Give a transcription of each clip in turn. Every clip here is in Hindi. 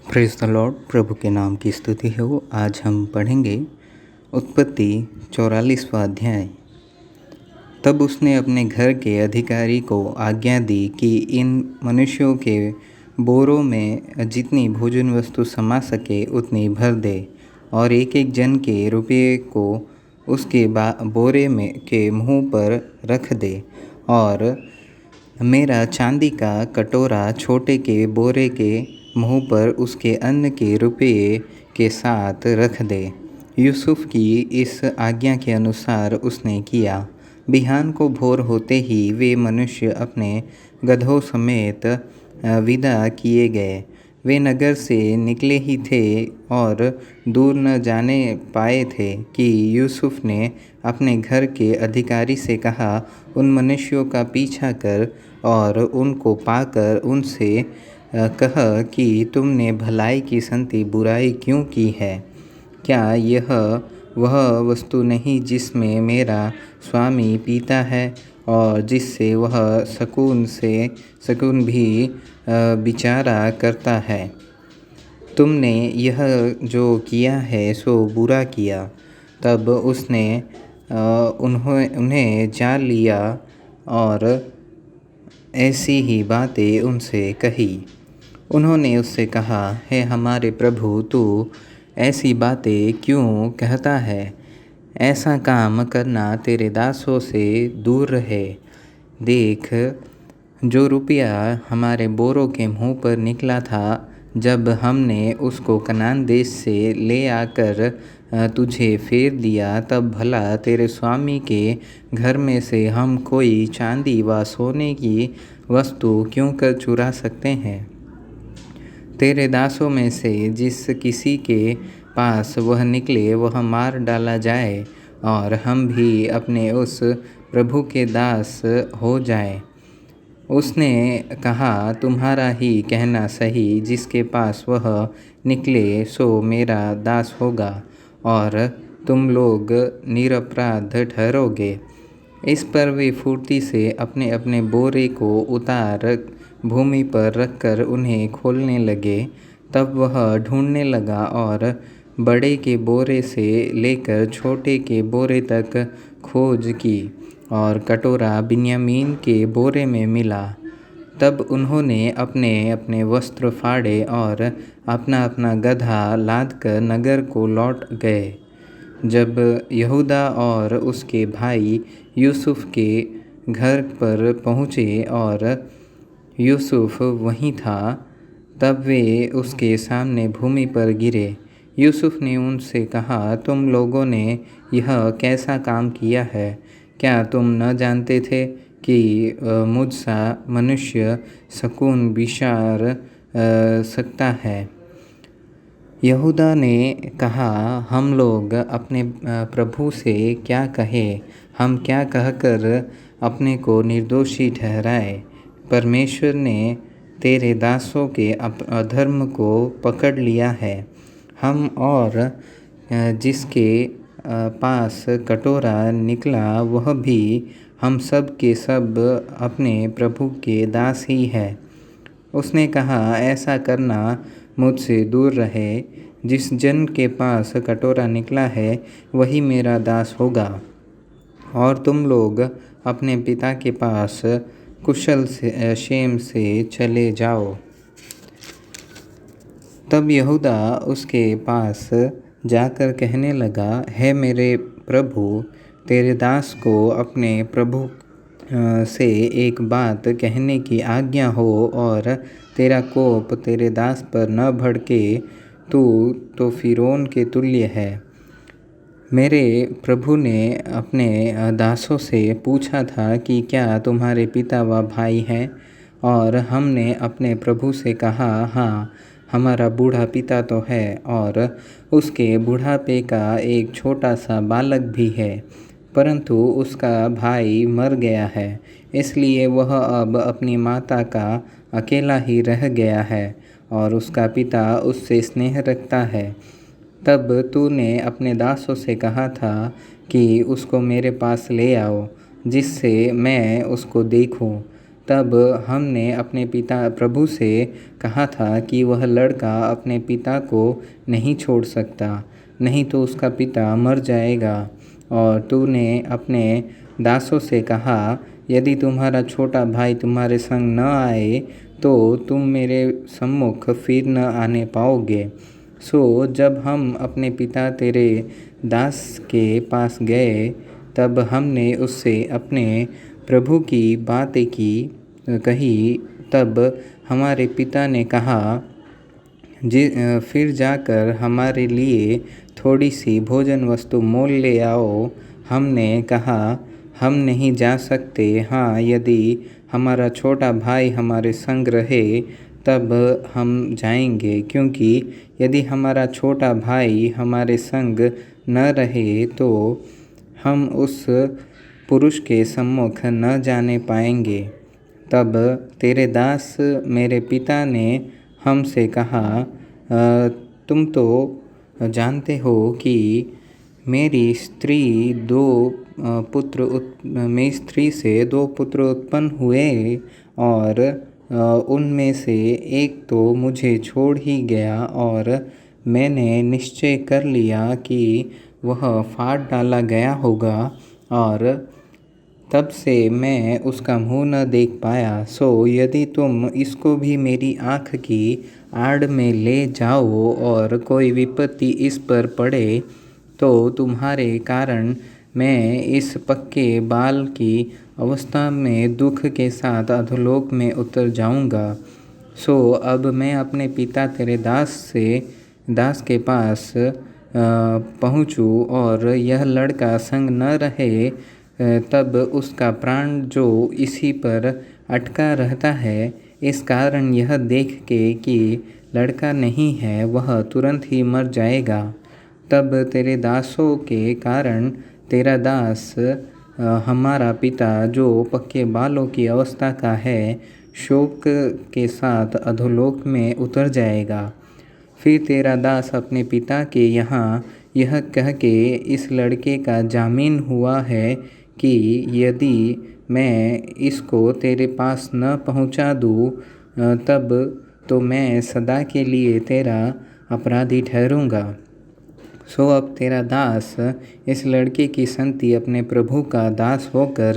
Praise the Lord. प्रभु के नाम की स्तुति हो। आज हम पढ़ेंगे उत्पत्ति 44वां अध्याय। तब उसने अपने घर के अधिकारी को आज्ञा दी कि इन मनुष्यों के बोरों में जितनी भोजन वस्तु समा सके उतनी भर दे और एक एक जन के रुपये को उसके बोरे में के मुँह पर रख दे और मेरा चांदी का कटोरा छोटे के बोरे के मुँह पर उसके अन्न के रुपये के साथ रख दे। यूसुफ की इस आज्ञा के अनुसार उसने किया। बिहान को भोर होते ही वे मनुष्य अपने गधों समेत विदा किए गए। वे नगर से निकले ही थे और दूर न जाने पाए थे कि यूसुफ ने अपने घर के अधिकारी से कहा, उन मनुष्यों का पीछा कर और उनको पाकर उनसे कह कि तुमने भलाई की संति बुराई क्यों की है। क्या यह वह वस्तु नहीं जिसमें मेरा स्वामी पीता है और जिससे वह सकून भी विचारा करता है। तुमने यह जो किया है सो बुरा किया। तब उसने उन्हें जान लिया और ऐसी ही बातें उनसे कही। उन्होंने उससे कहा, हे हमारे प्रभु, तू ऐसी बातें क्यों कहता है? ऐसा काम करना तेरे दासों से दूर रहे। देख, जो रुपया हमारे बोरों के मुँह पर निकला था जब हमने उसको कनान देश से ले आकर तुझे फेर दिया, तब भला तेरे स्वामी के घर में से हम कोई चांदी व सोने की वस्तु क्यों कर चुरा सकते हैं? तेरे दासों में से जिस किसी के पास वह निकले वह मार डाला जाए और हम भी अपने उस प्रभु के दास हो जाएं। उसने कहा, तुम्हारा ही कहना सही, जिसके पास वह निकले सो मेरा दास होगा और तुम लोग निरपराध ठहरोगे। इस पर वे फुर्ती से अपने अपने बोरे को उतार भूमि पर रखकर उन्हें खोलने लगे। तब वह ढूंढने लगा और बड़े के बोरे से लेकर छोटे के बोरे तक खोज की और कटोरा बिन्यामीन के बोरे में मिला। तब उन्होंने अपने अपने वस्त्र फाड़े और अपना अपना गधा लादकर नगर को लौट गए। जब यहूदा और उसके भाई यूसुफ के घर पर पहुँचे और यूसुफ वहीं था, तब वे उसके सामने भूमि पर गिरे। यूसुफ ने उनसे कहा, तुम लोगों ने यह कैसा काम किया है? क्या तुम न जानते थे कि मुझसा मनुष्य सकून विचार सकता है? यहूदा ने कहा, हम लोग अपने प्रभु से क्या कहें? हम क्या कहकर अपने को निर्दोषी ठहराए? परमेश्वर ने तेरे दासों के अधर्म को पकड़ लिया है। हम और जिसके पास कटोरा निकला वह भी हम सब के सब अपने प्रभु के दास ही है। उसने कहा, ऐसा करना मुझसे दूर रहे। जिस जन के पास कटोरा निकला है वही मेरा दास होगा और तुम लोग अपने पिता के पास कुशल से क्षेम से चले जाओ। तब यहूदा उसके पास जाकर कहने लगा, हे मेरे प्रभु, तेरे दास को अपने प्रभु से एक बात कहने की आज्ञा हो और तेरा कोप तेरे दास पर न भड़के। तू तो फिरौन के तुल्य है। मेरे प्रभु ने अपने दासों से पूछा था कि क्या तुम्हारे पिता व भाई हैं? और हमने अपने प्रभु से कहा, हाँ, हमारा बूढ़ा पिता तो है और उसके बुढ़ापे का एक छोटा सा बालक भी है, परंतु उसका भाई मर गया है, इसलिए वह अब अपनी माता का अकेला ही रह गया है और उसका पिता उससे स्नेह रखता है। तब तूने अपने दासों से कहा था कि उसको मेरे पास ले आओ, जिससे मैं उसको देखूं। तब हमने अपने पिता प्रभु से कहा था कि वह लड़का अपने पिता को नहीं छोड़ सकता, नहीं तो उसका पिता मर जाएगा। और तूने अपने दासों से कहा, यदि तुम्हारा छोटा भाई तुम्हारे संग न आए तो तुम मेरे सम्मुख फिर न आने पाओगे। सो जब हम अपने पिता तेरे दास के पास गए, तब हमने उससे अपने प्रभु की बातें कही। तब हमारे पिता ने कहा, फिर जाकर हमारे लिए थोड़ी सी भोजन वस्तु मोल ले आओ। हमने कहा, हम नहीं जा सकते। हाँ, यदि हमारा छोटा भाई हमारे संग रहे तब हम जाएंगे, क्योंकि यदि हमारा छोटा भाई हमारे संग न रहे तो हम उस पुरुष के सम्मुख न जाने पाएंगे। तब तेरे दास मेरे पिता ने हमसे कहा, तुम तो जानते हो कि मेरी स्त्री से दो पुत्र उत्पन्न हुए, और उनमें से एक तो मुझे छोड़ ही गया, और मैंने निश्चय कर लिया कि वह फाड़ डाला गया होगा, और तब से मैं उसका मुँह न देख पाया। सो यदि तुम इसको भी मेरी आँख की आड़ में ले जाओ और कोई विपत्ति इस पर पड़े, तो तुम्हारे कारण मैं इस पक्के बाल की अवस्था में दुख के साथ अधोलोक में उतर जाऊंगा। सो अब मैं अपने पिता तेरे दास के पास पहुँचूँ और यह लड़का संग न रहे, तब उसका प्राण जो इसी पर अटका रहता है, इस कारण यह देख के कि लड़का नहीं है, वह तुरंत ही मर जाएगा। तब तेरे दासों के कारण तेरा दास हमारा पिता जो पक्के बालों की अवस्था का है, शोक के साथ अधोलोक में उतर जाएगा। फिर तेरा दास अपने पिता के यहाँ यह कह के इस लड़के का जामीन हुआ है कि यदि मैं इसको तेरे पास न पहुँचा दूँ, तब तो मैं सदा के लिए तेरा अपराधी ठहरूँगा। सो अब तेरा दास इस लड़के की संगति अपने प्रभु का दास होकर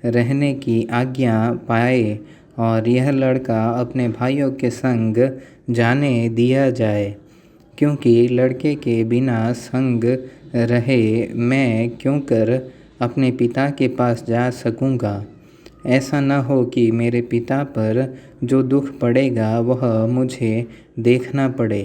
रहने की आज्ञा पाए, और यह लड़का अपने भाइयों के संग जाने दिया जाए, क्योंकि लड़के के बिना संग रहे मैं क्यों कर अपने पिता के पास जा सकूँगा। ऐसा न हो कि मेरे पिता पर जो दुख पड़ेगा वह मुझे देखना पड़े।